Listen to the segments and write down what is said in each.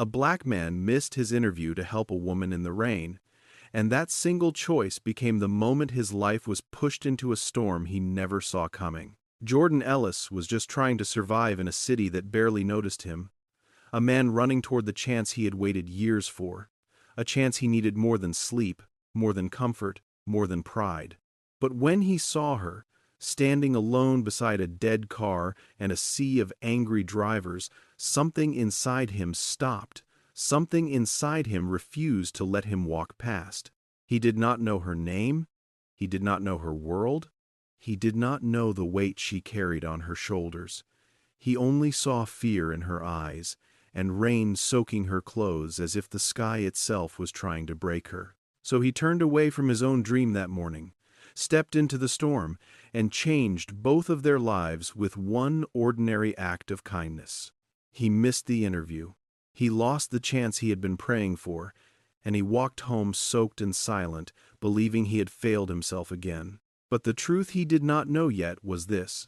A black man missed his interview to help a woman in the rain, and that single choice became the moment his life was pushed into a storm he never saw coming. Jordan Ellis was just trying to survive in a city that barely noticed him, a man running toward the chance he had waited years for, a chance he needed more than sleep, more than comfort, more than pride. But when he saw her, standing alone beside a dead car and a sea of angry drivers, something inside him stopped. Something inside him refused to let him walk past. He did not know her name. He did not know her world. He did not know the weight she carried on her shoulders. He only saw fear in her eyes, and rain soaking her clothes as if the sky itself was trying to break her. So he turned away from his own dream that morning, stepped into the storm, and changed both of their lives with one ordinary act of kindness. He missed the interview. He lost the chance he had been praying for, and he walked home soaked and silent, believing he had failed himself again. But the truth he did not know yet was this.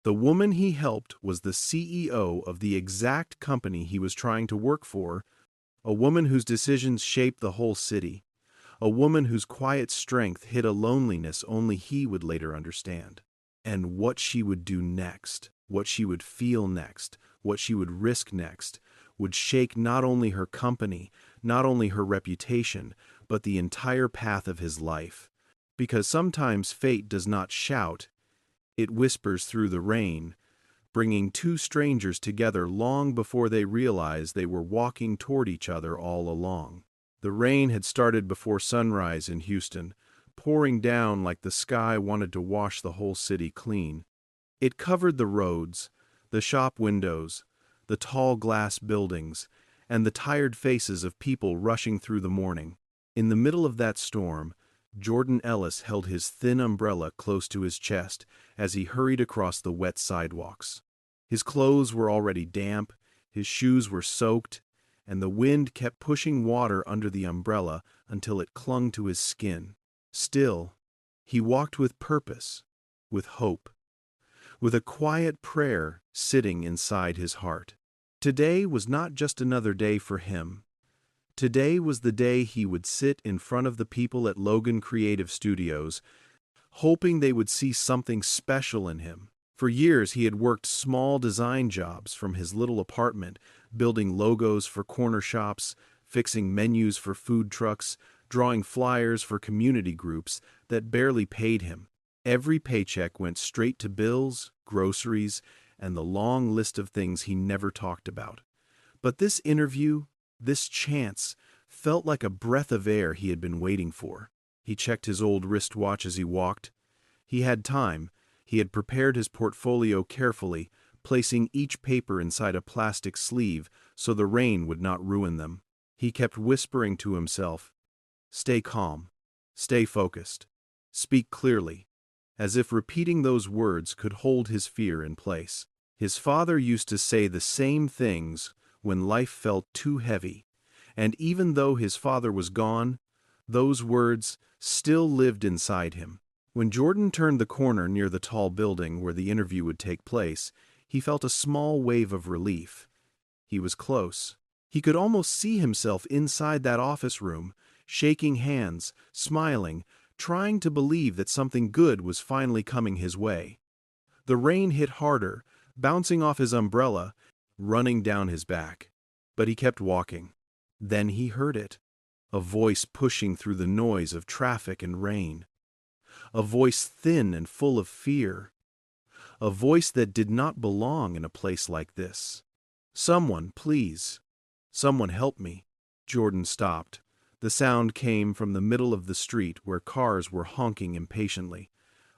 The woman he helped was the CEO of the exact company he was trying to work for, a woman whose decisions shaped the whole city, a woman whose quiet strength hid a loneliness only he would later understand. And what she would do next, what she would feel next, what she would risk next, would shake not only her company, not only her reputation, but the entire path of his life. Because sometimes fate does not shout, it whispers through the rain, bringing two strangers together long before they realized they were walking toward each other all along. The rain had started before sunrise in Houston, pouring down like the sky wanted to wash the whole city clean. It covered the roads, the shop windows, the tall glass buildings, and the tired faces of people rushing through the morning. In the middle of that storm, Jordan Ellis held his thin umbrella close to his chest as he hurried across the wet sidewalks. His clothes were already damp, his shoes were soaked, and the wind kept pushing water under the umbrella until it clung to his skin. Still, he walked with purpose, with hope, with a quiet prayer sitting inside his heart. Today was not just another day for him. Today was the day he would sit in front of the people at Logan Creative Studios, hoping they would see something special in him. For years he had worked small design jobs from his little apartment, building logos for corner shops, fixing menus for food trucks, drawing flyers for community groups that barely paid him. Every paycheck went straight to bills, groceries, and the long list of things he never talked about. But this interview, this chance, felt like a breath of air he had been waiting for. He checked his old wristwatch as he walked. He had time. He had prepared his portfolio carefully, placing each paper inside a plastic sleeve so the rain would not ruin them. He kept whispering to himself, "Stay calm, stay focused, speak clearly," as if repeating those words could hold his fear in place. His father used to say the same things when life felt too heavy, and even though his father was gone, those words still lived inside him. When Jordan turned the corner near the tall building where the interview would take place, he felt a small wave of relief. He was close. He could almost see himself inside that office room, shaking hands, smiling, trying to believe that something good was finally coming his way. The rain hit harder, bouncing off his umbrella, running down his back. But he kept walking. Then he heard it, a voice pushing through the noise of traffic and rain. A voice thin and full of fear. A voice that did not belong in a place like this. "Someone, please. Someone help me." Jordan stopped. The sound came from the middle of the street where cars were honking impatiently.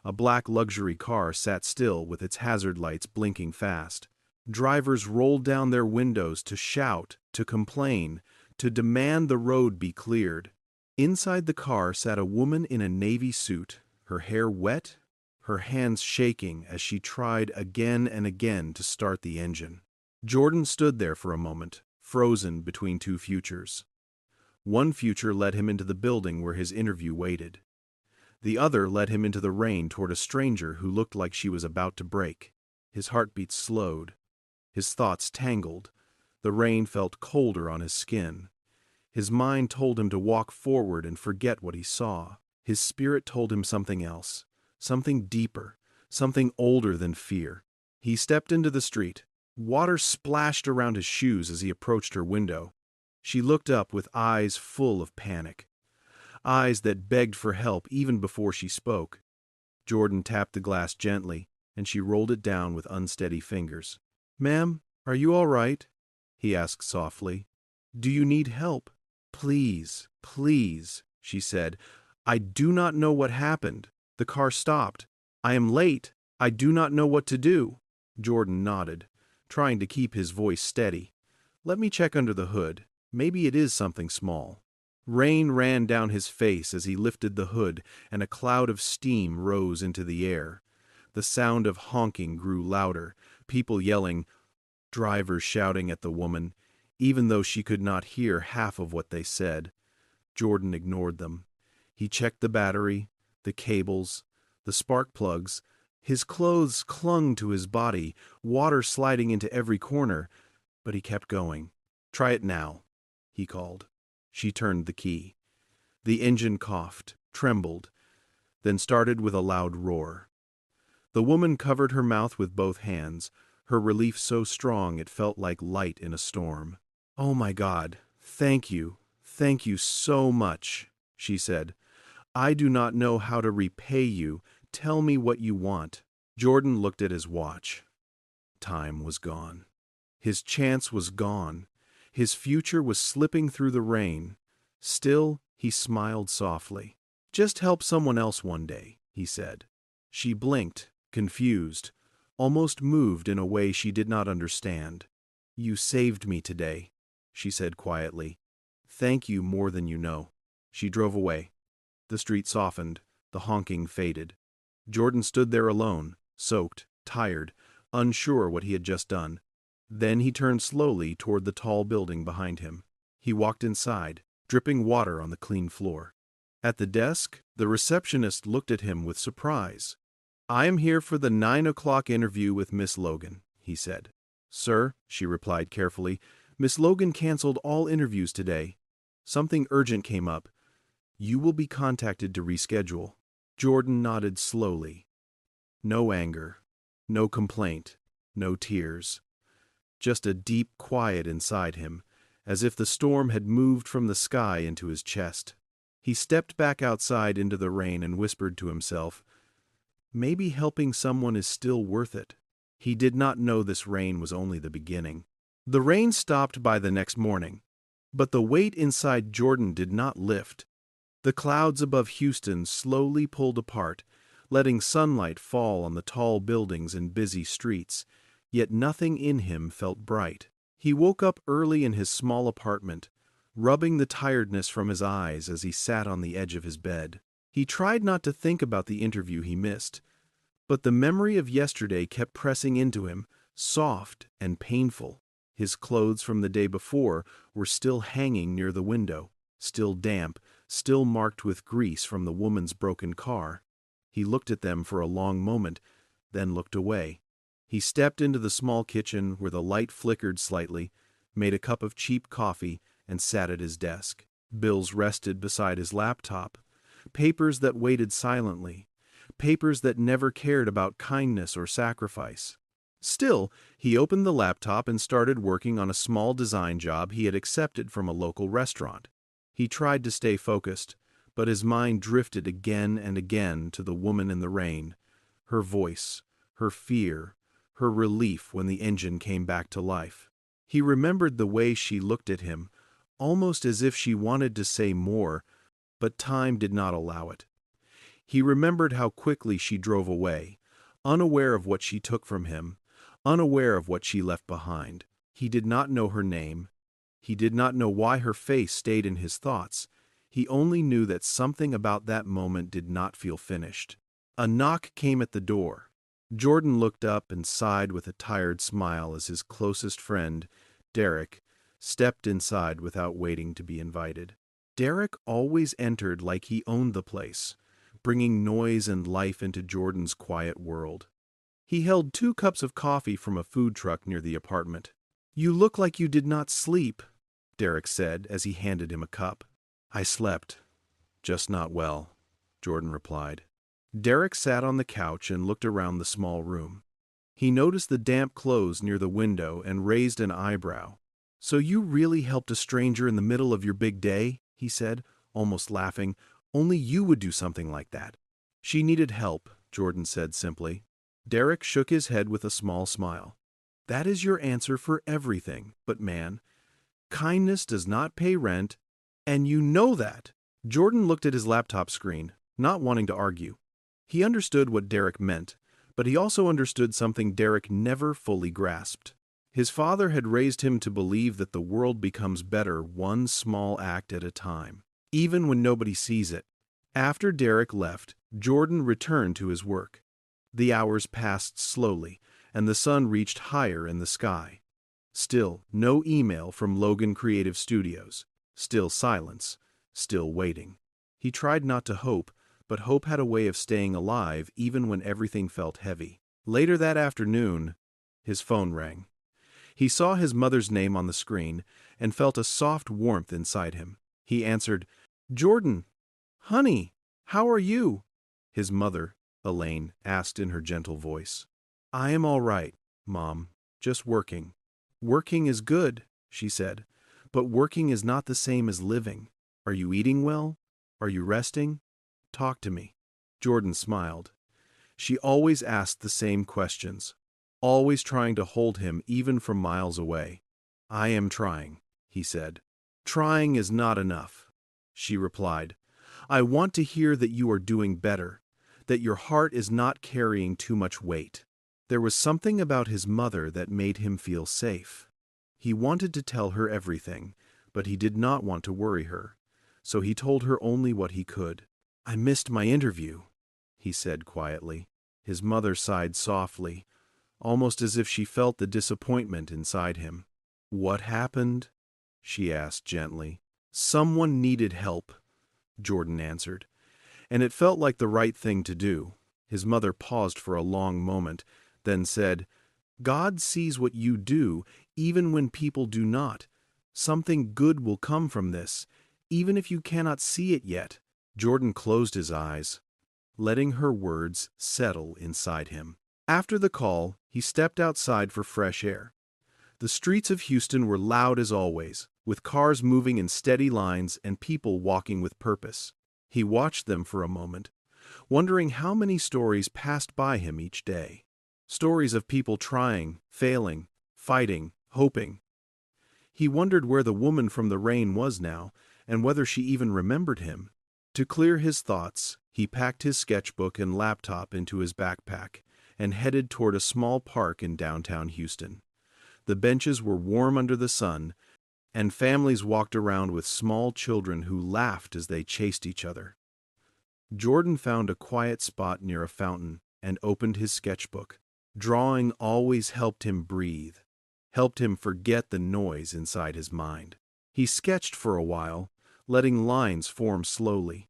A black luxury car sat still with its hazard lights blinking fast. Drivers rolled down their windows to shout, to complain, to demand the road be cleared. Inside the car sat a woman in a navy suit, her hair wet, her hands shaking as she tried again and again to start the engine. Jordan stood there for a moment, frozen between two futures. One future led him into the building where his interview waited. The other led him into the rain toward a stranger who looked like she was about to break. His heartbeat slowed. His thoughts tangled. The rain felt colder on his skin. His mind told him to walk forward and forget what he saw. His spirit told him something else, something deeper, something older than fear. He stepped into the street. Water splashed around his shoes as he approached her window. She looked up with eyes full of panic, eyes that begged for help even before she spoke. Jordan tapped the glass gently, and she rolled it down with unsteady fingers. "Ma'am, are you all right?" he asked softly. "Do you need help?" "Please, please," she said. "I do not know what happened. The car stopped. I am late. I do not know what to do." Jordan nodded, trying to keep his voice steady. "Let me check under the hood. Maybe it is something small." Rain ran down his face as he lifted the hood, and a cloud of steam rose into the air. The sound of honking grew louder, people yelling, drivers shouting at the woman, even though she could not hear half of what they said. Jordan ignored them. He checked the battery, the cables, the spark plugs. His clothes clung to his body, water sliding into every corner, but he kept going. "Try it now," he called. She turned the key. The engine coughed, trembled, then started with a loud roar. The woman covered her mouth with both hands, her relief so strong it felt like light in a storm. "Oh my God, thank you so much," she said. "I do not know how to repay you. Tell me what you want." Jordan looked at his watch. Time was gone. His chance was gone. His future was slipping through the rain. Still, he smiled softly. "Just help someone else one day," he said. She blinked, confused, almost moved in a way she did not understand. "You saved me today," she said quietly. "Thank you more than you know." She drove away. The street softened, the honking faded. Jordan stood there alone, soaked, tired, unsure what he had just done. Then he turned slowly toward the tall building behind him. He walked inside, dripping water on the clean floor. At the desk, the receptionist looked at him with surprise. "I am here for the 9 o'clock interview with Miss Logan," he said. "Sir," she replied carefully, "Miss Logan canceled all interviews today. Something urgent came up. You will be contacted to reschedule." Jordan nodded slowly. No anger, no complaint, no tears. Just a deep quiet inside him, as if the storm had moved from the sky into his chest. He stepped back outside into the rain and whispered to himself, "Maybe helping someone is still worth it." He did not know this rain was only the beginning. The rain stopped by the next morning, but the weight inside Jordan did not lift. The clouds above Houston slowly pulled apart, letting sunlight fall on the tall buildings and busy streets, yet nothing in him felt bright. He woke up early in his small apartment, rubbing the tiredness from his eyes as he sat on the edge of his bed. He tried not to think about the interview he missed, but the memory of yesterday kept pressing into him, soft and painful. His clothes from the day before were still hanging near the window, still damp, still marked with grease from the woman's broken car. He looked at them for a long moment, then looked away. He stepped into the small kitchen where the light flickered slightly, made a cup of cheap coffee, and sat at his desk. Bills rested beside his laptop, papers that waited silently, papers that never cared about kindness or sacrifice. Still, he opened the laptop and started working on a small design job he had accepted from a local restaurant. He tried to stay focused, but his mind drifted again and again to the woman in the rain, her voice, her fear, her relief when the engine came back to life. He remembered the way she looked at him, almost as if she wanted to say more, but time did not allow it. He remembered how quickly she drove away, unaware of what she took from him, unaware of what she left behind. He did not know her name. He did not know why her face stayed in his thoughts. He only knew that something about that moment did not feel finished. A knock came at the door. Jordan looked up and sighed with a tired smile as his closest friend, Derek, stepped inside without waiting to be invited. Derek always entered like he owned the place, bringing noise and life into Jordan's quiet world. He held 2 cups of coffee from a food truck near the apartment. You look like you did not sleep, Derek said as he handed him a cup. I slept, just not well, Jordan replied. Derek sat on the couch and looked around the small room. He noticed the damp clothes near the window and raised an eyebrow. So you really helped a stranger in the middle of your big day? He said, almost laughing. Only you would do something like that. She needed help, Jordan said simply. Derek shook his head with a small smile. That is your answer for everything, but man, kindness does not pay rent, and you know that. Jordan looked at his laptop screen, not wanting to argue. He understood what Derek meant, but he also understood something Derek never fully grasped. His father had raised him to believe that the world becomes better one small act at a time, even when nobody sees it. After Derek left, Jordan returned to his work. The hours passed slowly, and the sun reached higher in the sky. Still, no email from Logan Creative Studios. Still silence. Still waiting. He tried not to hope, but hope had a way of staying alive even when everything felt heavy. Later that afternoon, his phone rang. He saw his mother's name on the screen and felt a soft warmth inside him. He answered, Jordan, honey, how are you? His mother, Elaine, asked in her gentle voice. I am all right, Mom, just working. Working is good, she said, but working is not the same as living. Are you eating well? Are you resting? Talk to me. Jordan smiled. She always asked the same questions, always trying to hold him even from miles away. I am trying, he said. Trying is not enough, she replied. I want to hear that you are doing better, that your heart is not carrying too much weight. There was something about his mother that made him feel safe. He wanted to tell her everything, but he did not want to worry her, so he told her only what he could. I missed my interview, he said quietly. His mother sighed softly, almost as if she felt the disappointment inside him. What happened? She asked gently. Someone needed help, Jordan answered, and it felt like the right thing to do. His mother paused for a long moment, then said, God sees what you do, even when people do not. Something good will come from this, even if you cannot see it yet. Jordan closed his eyes, letting her words settle inside him. After the call, he stepped outside for fresh air. The streets of Houston were loud as always, with cars moving in steady lines and people walking with purpose. He watched them for a moment, wondering how many stories passed by him each day. Stories of people trying, failing, fighting, hoping. He wondered where the woman from the rain was now, and whether she even remembered him. To clear his thoughts, he packed his sketchbook and laptop into his backpack and headed toward a small park in downtown Houston. The benches were warm under the sun, and families walked around with small children who laughed as they chased each other. Jordan found a quiet spot near a fountain and opened his sketchbook. Drawing always helped him breathe, helped him forget the noise inside his mind. He sketched for a while, letting lines form slowly.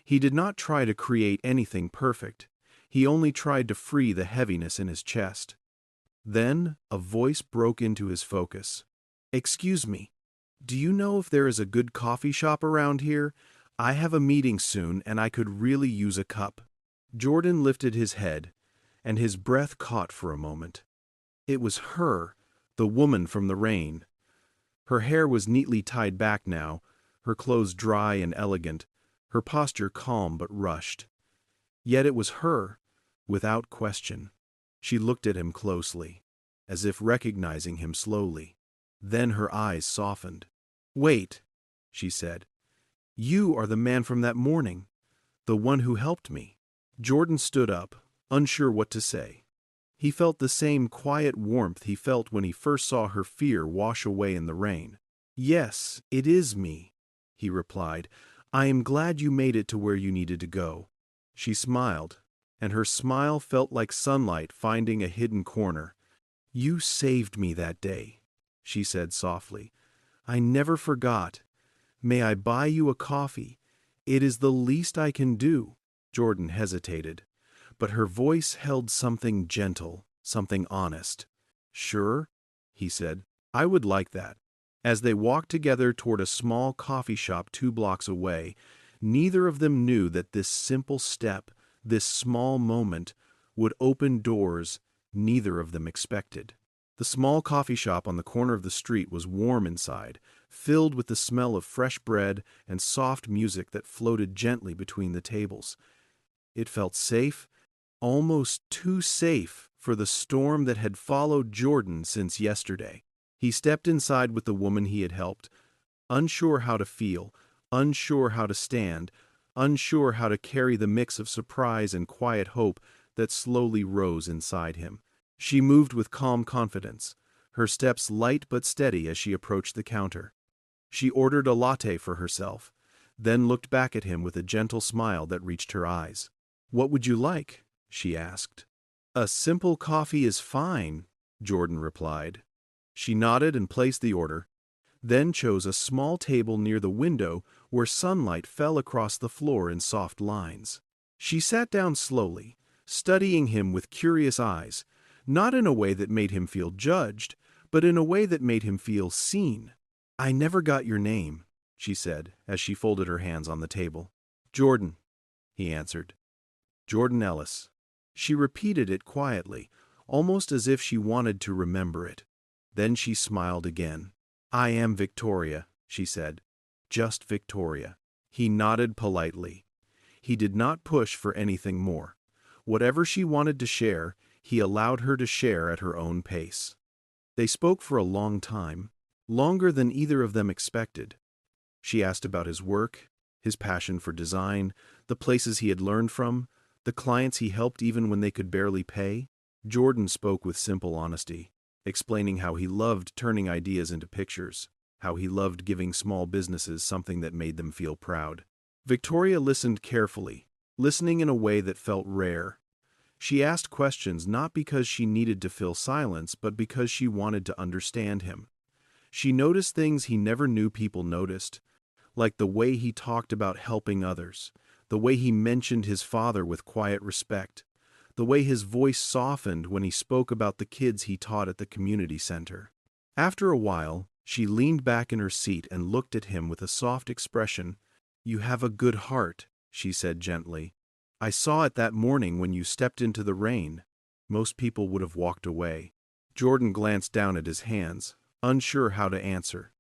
He did not try to create anything perfect. He only tried to free the heaviness in his chest. Then a voice broke into his focus. Excuse me, do you know if there is a good coffee shop around here? I have a meeting soon and I could really use a cup. Jordan lifted his head, and his breath caught for a moment. It was her, the woman from the rain. Her hair was neatly tied back now, her clothes dry and elegant, her posture calm but rushed. Yet it was her, without question. She looked at him closely, as if recognizing him slowly. Then her eyes softened. Wait, she said. You are the man from that morning, the one who helped me. Jordan stood up, unsure what to say. He felt the same quiet warmth he felt when he first saw her fear wash away in the rain. Yes, it is me, he replied. I am glad you made it to where you needed to go. She smiled, and her smile felt like sunlight finding a hidden corner. You saved me that day, she said softly. I never forgot. May I buy you a coffee? It is the least I can do. Jordan hesitated, but her voice held something gentle, something honest. Sure, he said. I would like that. As they walked together toward a small coffee shop 2 blocks away, neither of them knew that this simple step, this small moment, would open doors neither of them expected. The small coffee shop on the corner of the street was warm inside, filled with the smell of fresh bread and soft music that floated gently between the tables. It felt safe, almost too safe for the storm that had followed Jordan since yesterday. He stepped inside with the woman he had helped, unsure how to feel, unsure how to stand, unsure how to carry the mix of surprise and quiet hope that slowly rose inside him. She moved with calm confidence, her steps light but steady as she approached the counter. She ordered a latte for herself, then looked back at him with a gentle smile that reached her eyes. "What would you like?" she asked. "A simple coffee is fine," Jordan replied. She nodded and placed the order, then chose a small table near the window where sunlight fell across the floor in soft lines. She sat down slowly, studying him with curious eyes, not in a way that made him feel judged, but in a way that made him feel seen. "I never got your name," she said as she folded her hands on the table. "Jordan," he answered. "Jordan Ellis." She repeated it quietly, almost as if she wanted to remember it. Then she smiled again. "I am Victoria," she said. "Just Victoria." He nodded politely. He did not push for anything more. Whatever she wanted to share, he allowed her to share at her own pace. They spoke for a long time, longer than either of them expected. She asked about his work, his passion for design, the places he had learned from, the clients he helped even when they could barely pay. Jordan spoke with simple honesty, explaining how he loved turning ideas into pictures, how he loved giving small businesses something that made them feel proud. Victoria listened carefully, listening in a way that felt rare. She asked questions not because she needed to fill silence, but because she wanted to understand him. She noticed things he never knew people noticed, like the way he talked about helping others, the way he mentioned his father with quiet respect, the way his voice softened when he spoke about the kids he taught at the community center. After a while, she leaned back in her seat and looked at him with a soft expression. "You have a good heart," she said gently. "I saw it that morning when you stepped into the rain." Most people would have walked away. Jordan glanced down at his hands, unsure how to answer.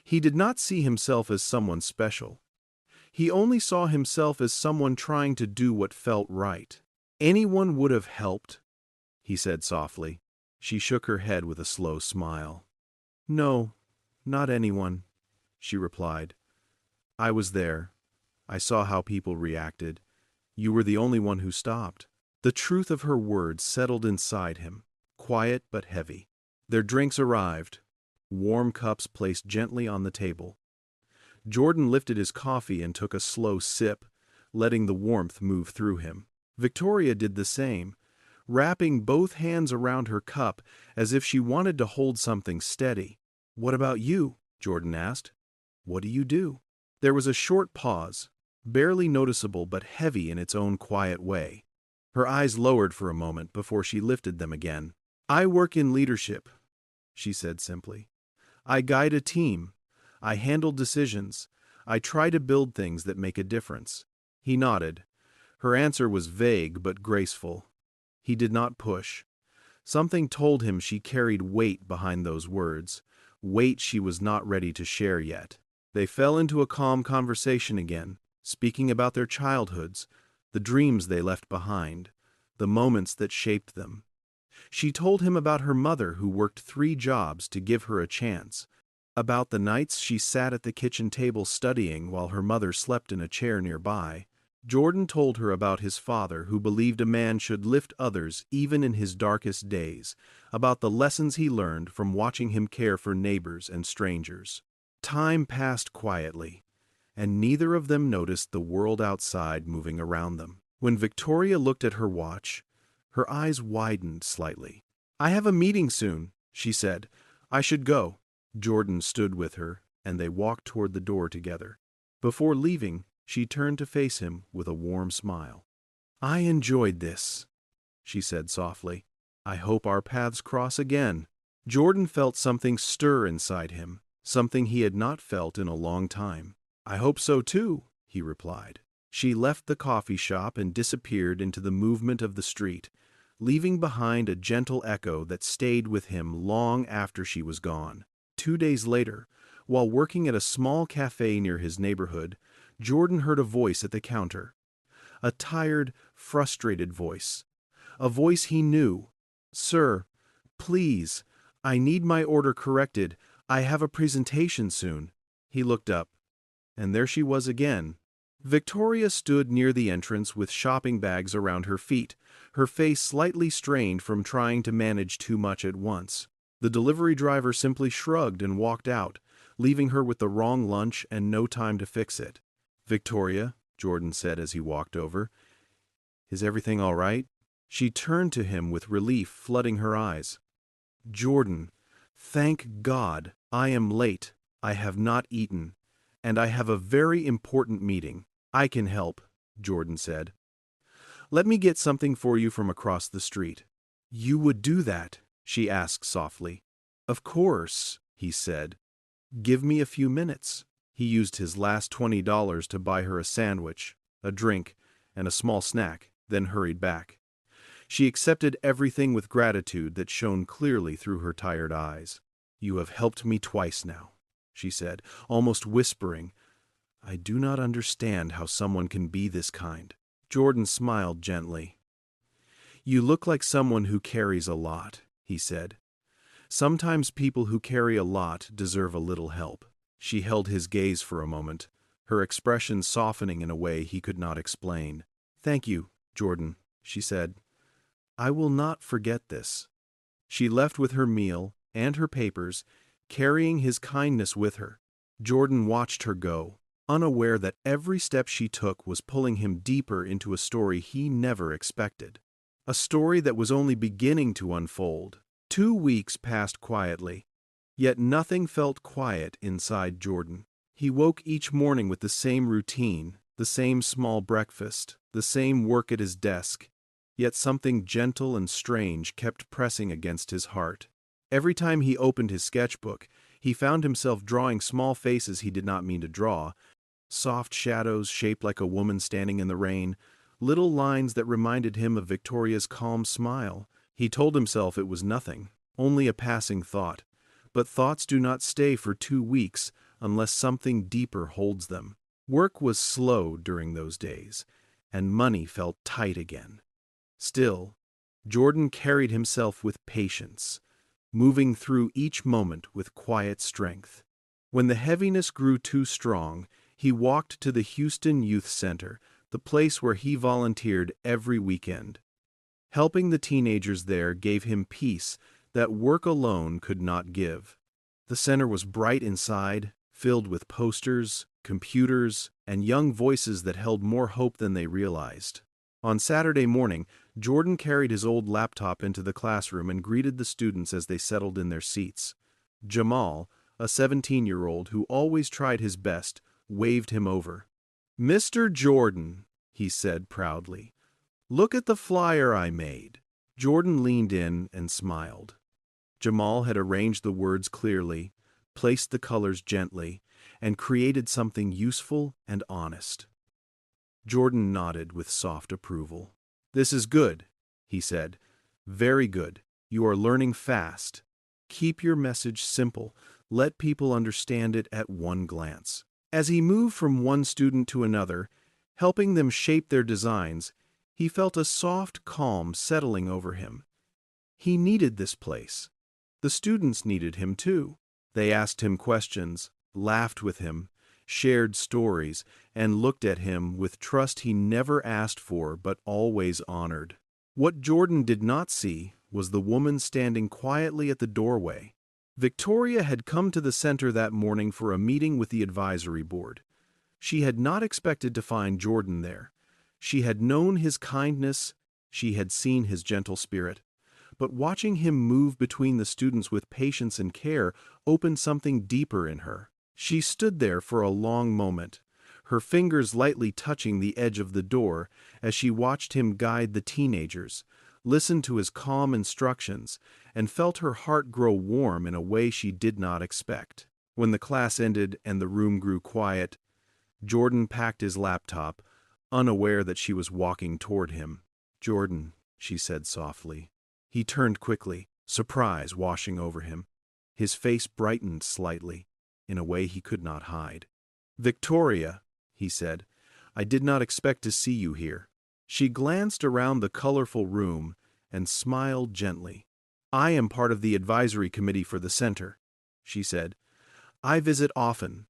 He did not see himself as someone special. He only saw himself as someone trying to do what felt right. "Anyone would have helped," he said softly. She shook her head with a slow smile. "No, not anyone," she replied. "I was there. I saw how people reacted. You were the only one who stopped." The truth of her words settled inside him, quiet but heavy. Their drinks arrived, warm cups placed gently on the table. Jordan lifted his coffee and took a slow sip, letting the warmth move through him. Victoria did the same, wrapping both hands around her cup as if she wanted to hold something steady. "What about you?" Jordan asked. "What do you do?" There was a short pause, barely noticeable but heavy in its own quiet way. Her eyes lowered for a moment before she lifted them again. "I work in leadership," she said simply. "I guide a team. I handle decisions. I try to build things that make a difference." He nodded. Her answer was vague but graceful. He did not push. Something told him she carried weight behind those words, weight she was not ready to share yet. They fell into a calm conversation again, speaking about their childhoods, the dreams they left behind, the moments that shaped them. She told him about her mother who worked 3 jobs to give her a chance, about the nights she sat at the kitchen table studying while her mother slept in a chair nearby. Jordan told her about his father who believed a man should lift others even in his darkest days, about the lessons he learned from watching him care for neighbors and strangers. Time passed quietly, and neither of them noticed the world outside moving around them. When Victoria looked at her watch, her eyes widened slightly. "I have a meeting soon," she said. "I should go." Jordan stood with her, and they walked toward the door together. Before leaving, she turned to face him with a warm smile. "I enjoyed this," she said softly. "I hope our paths cross again." Jordan felt something stir inside him, something he had not felt in a long time. "I hope so too," he replied. She left the coffee shop and disappeared into the movement of the street, leaving behind a gentle echo that stayed with him long after she was gone. 2 days later, while working at a small cafe near his neighborhood, Jordan heard a voice at the counter. A tired, frustrated voice. A voice he knew. "Sir, please, I need my order corrected. I have a presentation soon." He looked up, and there she was again. Victoria stood near the entrance with shopping bags around her feet, her face slightly strained from trying to manage too much at once. The delivery driver simply shrugged and walked out, leaving her with the wrong lunch and no time to fix it. "Victoria," Jordan said as he walked over, "is everything all right?" She turned to him with relief flooding her eyes. "Jordan, thank God, I am late. I have not eaten, and I have a very important meeting." "I can help," Jordan said. "Let me get something for you from across the street." "You would do that?" she asked softly. "Of course," he said. "Give me a few minutes." He used his last $20 to buy her a sandwich, a drink, and a small snack, then hurried back. She accepted everything with gratitude that shone clearly through her tired eyes. "You have helped me twice now," she said, almost whispering. "I do not understand how someone can be this kind." Jordan smiled gently. "You look like someone who carries a lot," he said. "Sometimes people who carry a lot deserve a little help." She held his gaze for a moment, her expression softening in a way he could not explain. "Thank you, Jordan," she said. "I will not forget this." She left with her meal and her papers, carrying his kindness with her. Jordan watched her go, unaware that every step she took was pulling him deeper into a story he never expected. A story that was only beginning to unfold. 2 weeks passed quietly, yet nothing felt quiet inside Jordan. He woke each morning with the same routine, the same small breakfast, the same work at his desk, yet something gentle and strange kept pressing against his heart. Every time he opened his sketchbook, he found himself drawing small faces he did not mean to draw, soft shadows shaped like a woman standing in the rain, little lines that reminded him of Victoria's calm smile. He told himself it was nothing, only a passing thought. But thoughts do not stay for 2 weeks unless something deeper holds them. Work was slow during those days, and money felt tight again. Still, Jordan carried himself with patience, moving through each moment with quiet strength. When the heaviness grew too strong, he walked to the Houston Youth Center, the place where he volunteered every weekend. Helping the teenagers there gave him peace that work alone could not give. The center was bright inside, filled with posters, computers, and young voices that held more hope than they realized. On Saturday morning, Jordan carried his old laptop into the classroom and greeted the students as they settled in their seats. Jamal, a 17-year-old who always tried his best, waved him over. "Mr. Jordan," he said proudly, "look at the flyer I made." Jordan leaned in and smiled. Jamal had arranged the words clearly, placed the colors gently, and created something useful and honest. Jordan nodded with soft approval. "This is good," he said. "Very good. You are learning fast. Keep your message simple. Let people understand it at one glance." As he moved from one student to another, helping them shape their designs, he felt a soft calm settling over him. He needed this place. The students needed him too. They asked him questions, laughed with him, shared stories, and looked at him with trust he never asked for but always honored. What Jordan did not see was the woman standing quietly at the doorway. Victoria had come to the center that morning for a meeting with the advisory board. She had not expected to find Jordan there. She had known his kindness, she had seen his gentle spirit, but watching him move between the students with patience and care opened something deeper in her. She stood there for a long moment, her fingers lightly touching the edge of the door as she watched him guide the teenagers, listened to his calm instructions, and felt her heart grow warm in a way she did not expect. When the class ended and the room grew quiet, Jordan packed his laptop, unaware that she was walking toward him. "Jordan," she said softly. He turned quickly, surprise washing over him. His face brightened slightly, in a way he could not hide. "Victoria," he said, "I did not expect to see you here." She glanced around the colorful room and smiled gently. "I am part of the advisory committee for the center," she said. "I visit often,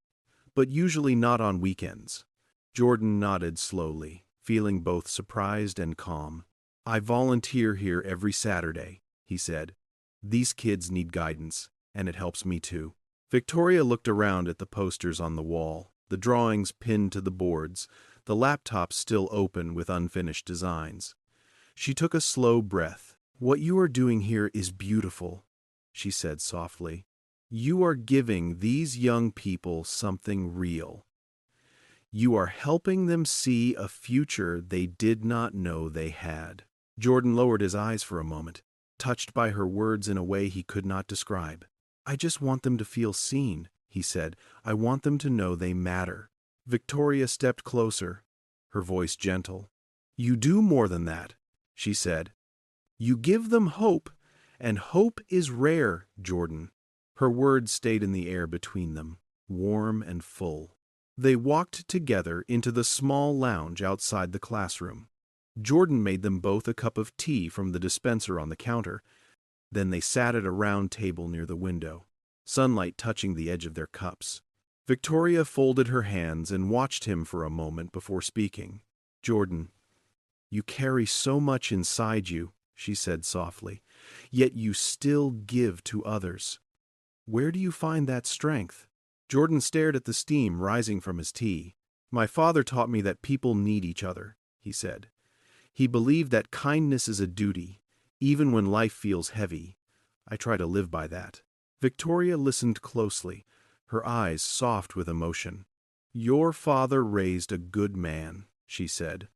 but usually not on weekends." Jordan nodded slowly, feeling both surprised and calm. "I volunteer here every Saturday," he said. "These kids need guidance, and it helps me too." Victoria looked around at the posters on the wall, the drawings pinned to the boards, the laptop still open with unfinished designs. She took a slow breath. "What you are doing here is beautiful," she said softly. "You are giving these young people something real. You are helping them see a future they did not know they had." Jordan lowered his eyes for a moment, touched by her words in a way he could not describe. "I just want them to feel seen," he said. "I want them to know they matter." Victoria stepped closer, her voice gentle. "You do more than that," she said. "You give them hope, and hope is rare, Jordan." Her words stayed in the air between them, warm and full. They walked together into the small lounge outside the classroom. Jordan made them both a cup of tea from the dispenser on the counter. Then they sat at a round table near the window, sunlight touching the edge of their cups. Victoria folded her hands and watched him for a moment before speaking. "Jordan, you carry so much inside you," she said softly, "yet you still give to others. Where do you find that strength?" Jordan stared at the steam rising from his tea. "My father taught me that people need each other," he said. "He believed that kindness is a duty, even when life feels heavy. I try to live by that." Victoria listened closely, her eyes soft with emotion. "Your father raised a good man," she said,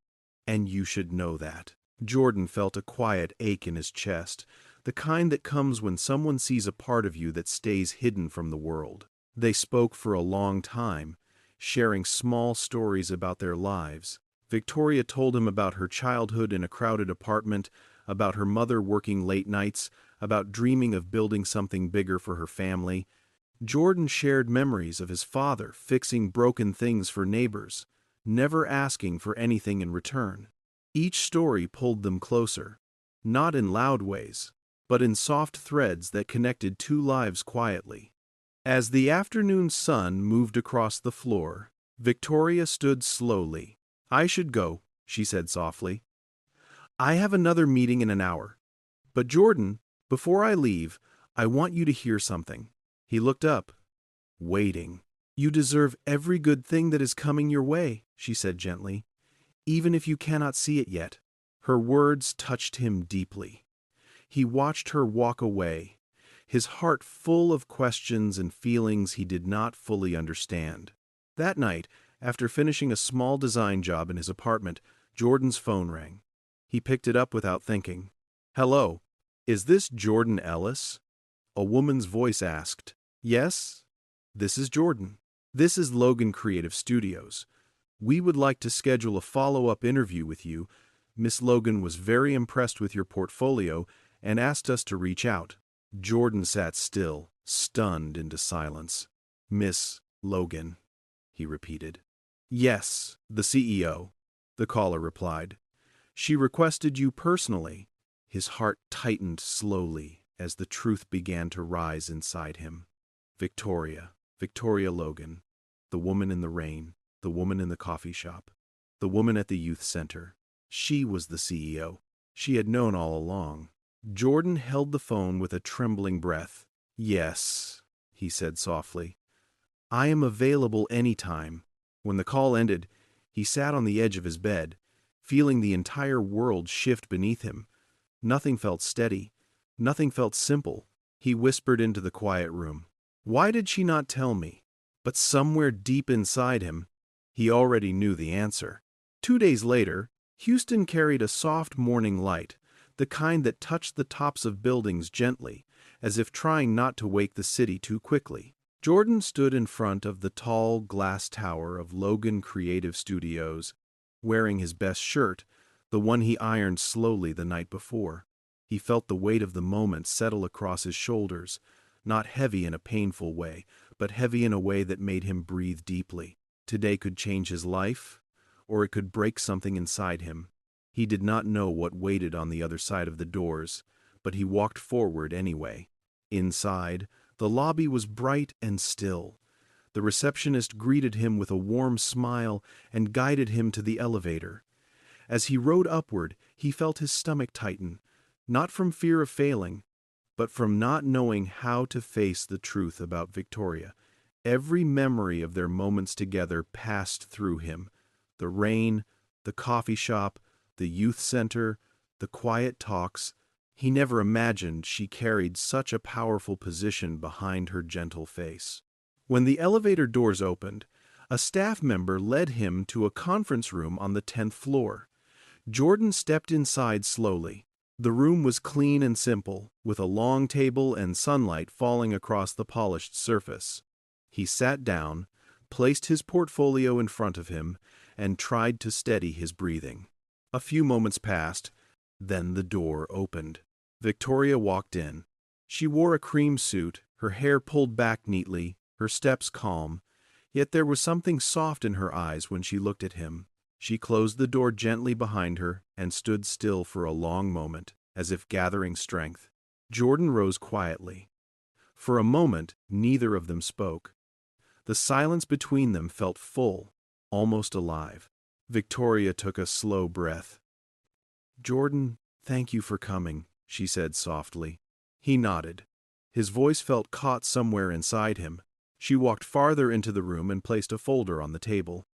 "and you should know that." Jordan felt a quiet ache in his chest, the kind that comes when someone sees a part of you that stays hidden from the world. They spoke for a long time, sharing small stories about their lives. Victoria told him about her childhood in a crowded apartment, about her mother working late nights, about dreaming of building something bigger for her family. Jordan shared memories of his father fixing broken things for neighbors, never asking for anything in return. Each story pulled them closer, not in loud ways, but in soft threads that connected two lives quietly. As the afternoon sun moved across the floor, Victoria stood slowly. "I should go," she said softly. "I have another meeting in an hour. But Jordan, before I leave, I want you to hear something." He looked up, waiting. "You deserve every good thing that is coming your way," she said gently, "even if you cannot see it yet." Her words touched him deeply. He watched her walk away, his heart full of questions and feelings he did not fully understand. That night, after finishing a small design job in his apartment, Jordan's phone rang. He picked it up without thinking. "Hello, is this Jordan Ellis?" A woman's voice asked. "Yes, this is Jordan. This is Logan Creative Studios. We would like to schedule a follow-up interview with you. Miss Logan was very impressed with your portfolio and asked us to reach out." Jordan sat still, stunned into silence. "Miss Logan," he repeated. "Yes, the CEO," the caller replied. "She requested you personally." His heart tightened slowly as the truth began to rise inside him. Victoria Logan, the woman in the rain, the woman in the coffee shop, the woman at the youth center. She was the CEO. She had known all along. Jordan held the phone with a trembling breath. "Yes," he said softly. "I am available anytime." When the call ended, he sat on the edge of his bed, feeling the entire world shift beneath him. Nothing felt steady. Nothing felt simple. He whispered into the quiet room. Why did she not tell me? But somewhere deep inside him, he already knew the answer. 2 days later, Houston carried a soft morning light, the kind that touched the tops of buildings gently, as if trying not to wake the city too quickly. Jordan stood in front of the tall glass tower of Logan Creative Studios, wearing his best shirt, the one he ironed slowly the night before. He felt the weight of the moment settle across his shoulders, not heavy in a painful way, but heavy in a way that made him breathe deeply. Today could change his life, or it could break something inside him. He did not know what waited on the other side of the doors, but he walked forward anyway. Inside, the lobby was bright and still. The receptionist greeted him with a warm smile and guided him to the elevator. As he rode upward, he felt his stomach tighten, not from fear of failing, but from not knowing how to face the truth about Victoria. Every memory of their moments together passed through him. The rain, the coffee shop, the youth center, the quiet talks. He never imagined she carried such a powerful position behind her gentle face. When the elevator doors opened, a staff member led him to a conference room on the 10th floor. Jordan stepped inside slowly. The room was clean and simple, with a long table and sunlight falling across the polished surface. He sat down, placed his portfolio in front of him, and tried to steady his breathing. A few moments passed, then the door opened. Victoria walked in. She wore a cream suit, her hair pulled back neatly, her steps calm, yet there was something soft in her eyes when she looked at him. She closed the door gently behind her and stood still for a long moment, as if gathering strength. Jordan rose quietly. For a moment, neither of them spoke. The silence between them felt full, almost alive. Victoria took a slow breath. "Jordan, thank you for coming," she said softly. He nodded. His voice felt caught somewhere inside him. She walked farther into the room and placed a folder on the table.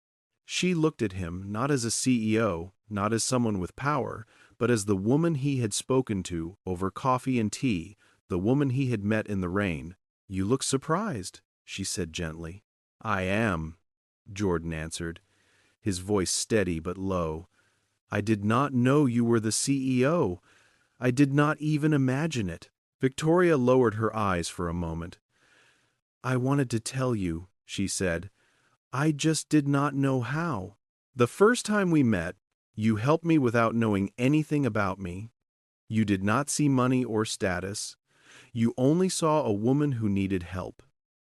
She looked at him not as a CEO, not as someone with power, but as the woman he had spoken to over coffee and tea, the woman he had met in the rain. "You look surprised," she said gently. "I am," Jordan answered, his voice steady but low. "I did not know you were the CEO. I did not even imagine it." Victoria lowered her eyes for a moment. "I wanted to tell you," she said. "I just did not know how. The first time we met, you helped me without knowing anything about me. You did not see money or status. You only saw a woman who needed help.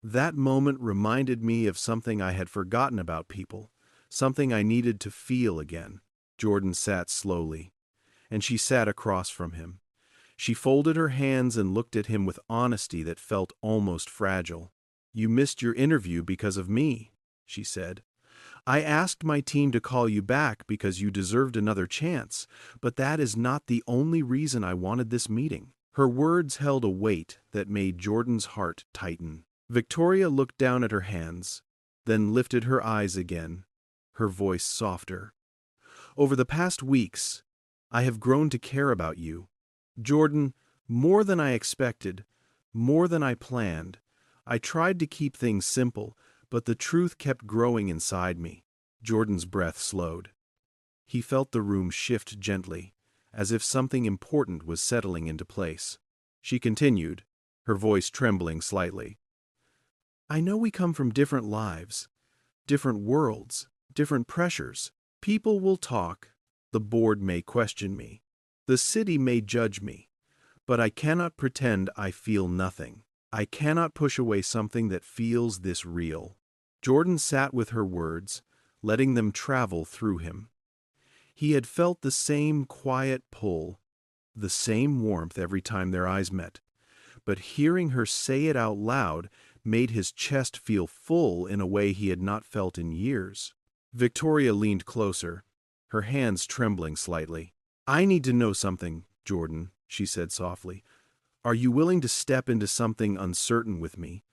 That moment reminded me of something I had forgotten about people, something I needed to feel again." Jordan sat slowly, and she sat across from him. She folded her hands and looked at him with honesty that felt almost fragile. "You missed your interview because of me," she said. "I asked my team to call you back because you deserved another chance, but that is not the only reason I wanted this meeting." Her words held a weight that made Jordan's heart tighten. Victoria looked down at her hands, then lifted her eyes again, her voice softer. "Over the past weeks, I have grown to care about you. Jordan, more than I expected, more than I planned. I tried to keep things simple, but the truth kept growing inside me." Jordan's breath slowed. He felt the room shift gently, as if something important was settling into place. She continued, her voice trembling slightly. "I know we come from different lives, different worlds, different pressures. People will talk. The board may question me. The city may judge me. But I cannot pretend I feel nothing. I cannot push away something that feels this real." Jordan sat with her words, letting them travel through him. He had felt the same quiet pull, the same warmth every time their eyes met. But hearing her say it out loud made his chest feel full in a way he had not felt in years. Victoria leaned closer, her hands trembling slightly. "I need to know something, Jordan," she said softly. "Are you willing to step into something uncertain with me,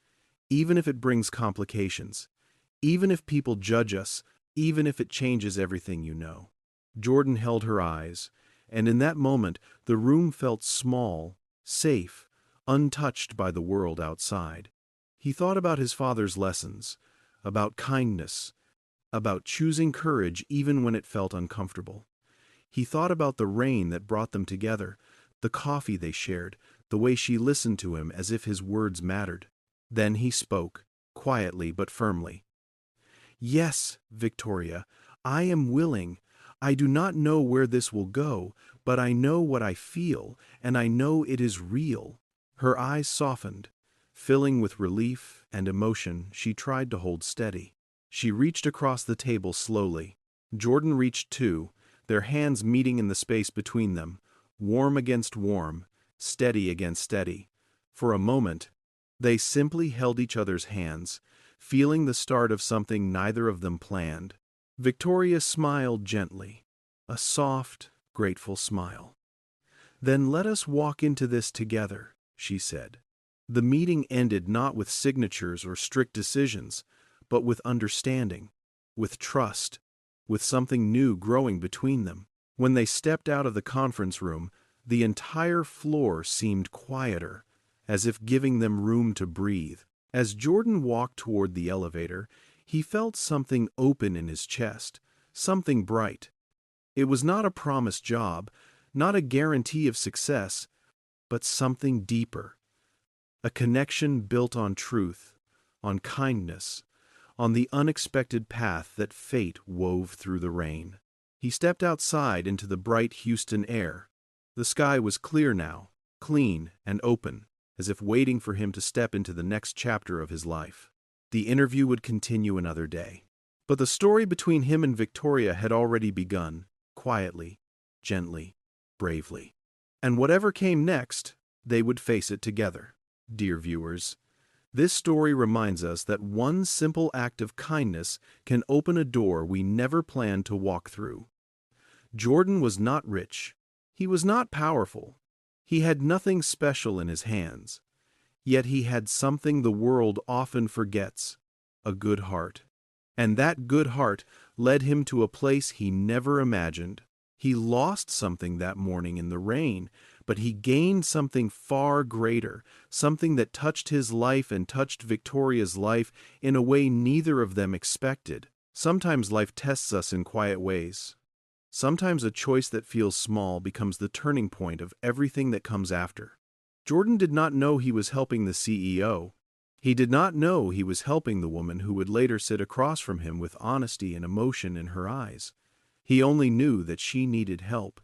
even if it brings complications, even if people judge us, even if it changes everything you know?" Jordan held her eyes, and in that moment the room felt small, safe, untouched by the world outside. He thought about his father's lessons, about kindness, about choosing courage even when it felt uncomfortable. He thought about the rain that brought them together, the coffee they shared, the way she listened to him as if his words mattered. Then he spoke, quietly but firmly. "Yes, Victoria, I am willing. I do not know where this will go, but I know what I feel, and I know it is real." Her eyes softened. Filling with relief and emotion, she tried to hold steady. She reached across the table slowly. Jordan reached too, their hands meeting in the space between them, warm against warm, steady against steady. For a moment, they simply held each other's hands, feeling the start of something neither of them planned. Victoria smiled gently, a soft, grateful smile. "Then let us walk into this together," she said. The meeting ended not with signatures or strict decisions, but with understanding, with trust, with something new growing between them. When they stepped out of the conference room, the entire floor seemed quieter, as if giving them room to breathe. As Jordan walked toward the elevator, he felt something open in his chest, something bright. It was not a promised job, not a guarantee of success, but something deeper. A connection built on truth, on kindness, on the unexpected path that fate wove through the rain. He stepped outside into the bright Houston air. The sky was clear now, clean and open, as if waiting for him to step into the next chapter of his life. The interview would continue another day. But the story between him and Victoria had already begun, quietly, gently, bravely. And whatever came next, they would face it together. Dear viewers, this story reminds us that one simple act of kindness can open a door we never planned to walk through. Jordan was not rich. He was not powerful. He had nothing special in his hands. Yet he had something the world often forgets: a good heart. And that good heart led him to a place he never imagined. He lost something that morning in the rain, but he gained something far greater, something that touched his life and touched Victoria's life in a way neither of them expected. Sometimes life tests us in quiet ways. Sometimes a choice that feels small becomes the turning point of everything that comes after. Jordan did not know he was helping the CEO. He did not know he was helping the woman who would later sit across from him with honesty and emotion in her eyes. He only knew that she needed help,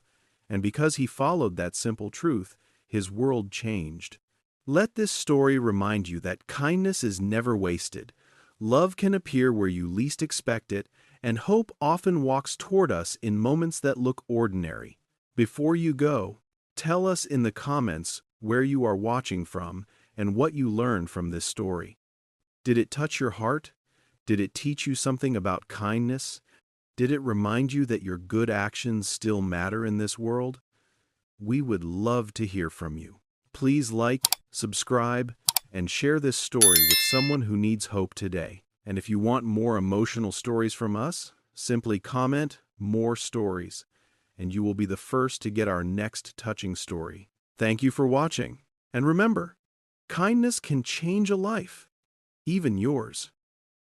and because he followed that simple truth, his world changed. Let this story remind you that kindness is never wasted. Love can appear where you least expect it, and hope often walks toward us in moments that look ordinary. Before you go, tell us in the comments where you are watching from and what you learned from this story. Did it touch your heart? Did it teach you something about kindness? Did it remind you that your good actions still matter in this world? We would love to hear from you. Please like, subscribe, and share this story with someone who needs hope today. And if you want more emotional stories from us, simply comment "more stories," and you will be the first to get our next touching story. Thank you for watching. And remember, kindness can change a life, even yours.